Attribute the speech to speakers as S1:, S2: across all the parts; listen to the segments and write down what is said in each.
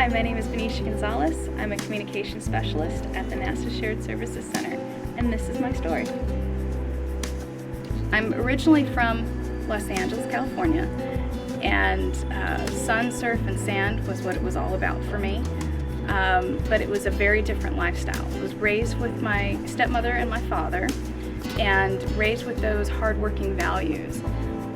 S1: Hi, my name is Venetia Gonzales. I'm a communication specialist at the NASA Shared Services Center, and this is my story. I'm originally from Los Angeles, California, and sun, surf, and sand was what it was all about for me. But it was a very different lifestyle. I was raised with my stepmother and my father, and raised with those hardworking values.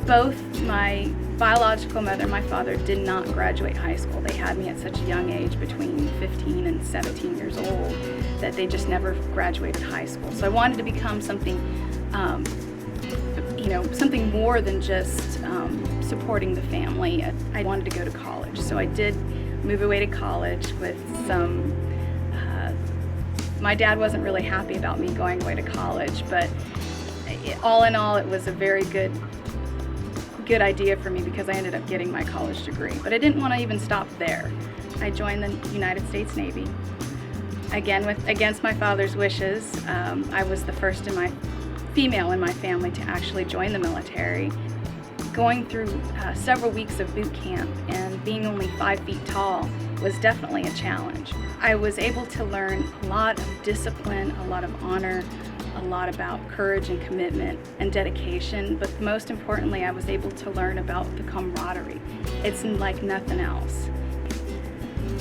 S1: Both my biological mother and my father did not graduate high school. They had me at such a young age, between 15 and 17 years old, that they just never graduated high school. So I wanted to become something, something more than just supporting the family. I wanted to go to college. So I did move away to college with some, my dad wasn't really happy about me going away to college, but all in all, it was a very good idea for me because I ended up getting my college degree. But I didn't want to even stop there. I joined the United States Navy. Again, against my father's wishes. I was the first female in my family to actually join the military. Going through several weeks of boot camp and being only 5 feet tall was definitely a challenge. I was able to learn a lot of discipline, a lot of honor, a lot about courage and commitment and dedication, but most importantly, I was able to learn about the camaraderie. It's like nothing else.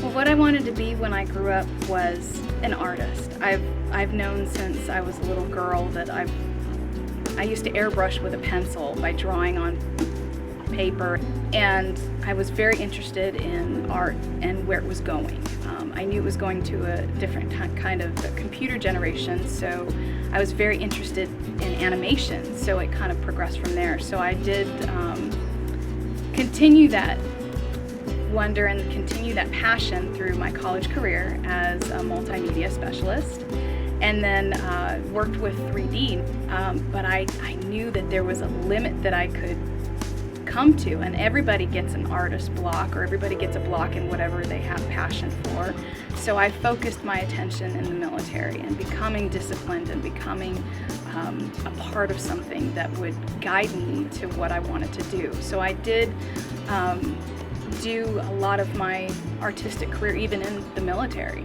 S1: Well, what I wanted to be when I grew up was an artist. I've known since I was a little girl that I used to airbrush with a pencil by drawing on paper, and I was very interested in art and where it was going. I knew it was going to a different kind of computer generation, so I was very interested in animation, so it kind of progressed from there. So I did continue that wonder and continue that passion through my college career as a multimedia specialist, and then worked with 3D, but I knew that there was a limit that I could come to, and everybody gets an artist block, or everybody gets a block in whatever they have passion for. So I focused my attention in the military and becoming disciplined and becoming a part of something that would guide me to what I wanted to do. So I did do a lot of my artistic career even in the military.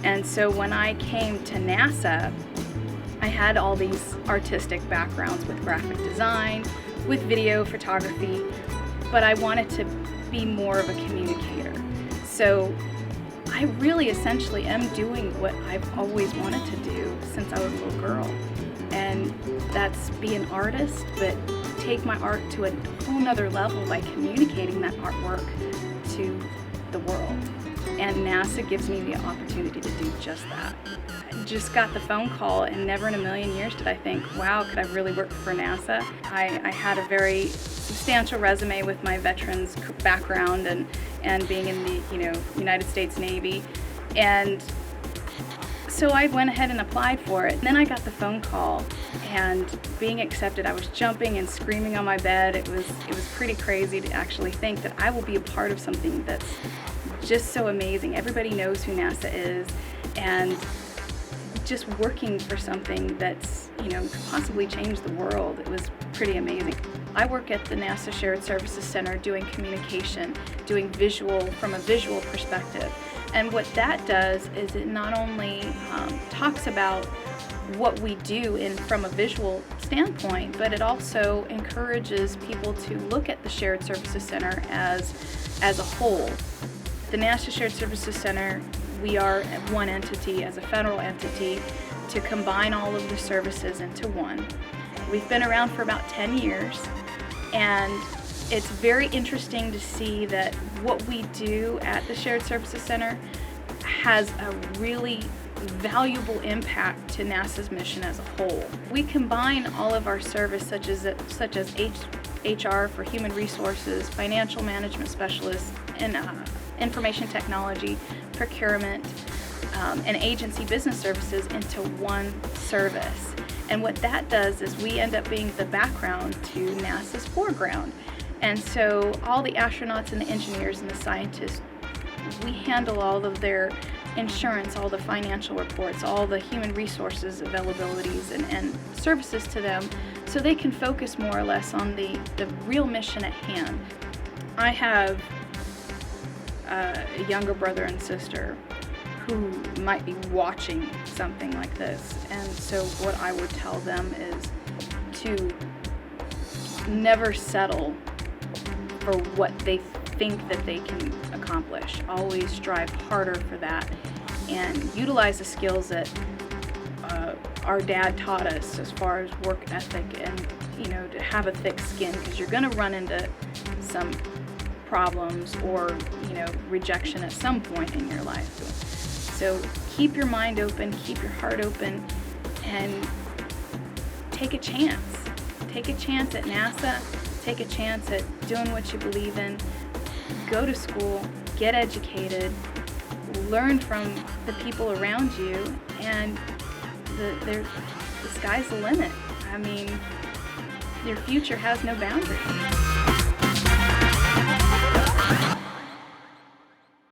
S1: And so when I came to NASA, I had all these artistic backgrounds with graphic design, with video photography, but I wanted to be more of a communicator. So I really essentially am doing what I've always wanted to do since I was a little girl. And that's be an artist, but take my art to a whole nother level by communicating that artwork to the world. And NASA gives me the opportunity to do just that. I just got the phone call, and never in a million years did I think, wow, could I really work for NASA? I had a very substantial resume with my veterans background and being in the United States Navy. And so I went ahead and applied for it. And then I got the phone call, and being accepted, I was jumping and screaming on my bed. It was pretty crazy to actually think that I will be a part of something that's just so amazing. Everybody knows who NASA is, and just working for something that's, could possibly change the world. It was pretty amazing. I work at the NASA Shared Services Center doing communication, doing visual from a visual perspective. And what that does is it not only talks about what we do from a visual standpoint, but it also encourages people to look at the Shared Services Center as a whole. The NASA Shared Services Center, we are one entity as a federal entity to combine all of the services into one. We've been around for about 10 years, and it's very interesting to see that what we do at the Shared Services Center has a really valuable impact to NASA's mission as a whole. We combine all of our service such as HR for human resources, financial management specialists, and information technology, procurement, and agency business services into one service. And what that does is we end up being the background to NASA's foreground. And so all the astronauts and the engineers and the scientists, we handle all of their insurance, all the financial reports, all the human resources availabilities and services to them, so they can focus more or less on the real mission at hand. I have a younger brother and sister who might be watching something like this. And so what I would tell them is to never settle for what they think that they can accomplish. Always strive harder for that and utilize the skills that our dad taught us as far as work ethic and, to have a thick skin, because you're going to run into some problems or, rejection at some point in your life. So keep your mind open, keep your heart open, and take a chance. Take a chance at NASA, take a chance at doing what you believe in. Go to school, get educated, learn from the people around you, and the sky's the limit. I mean, your future has no boundaries.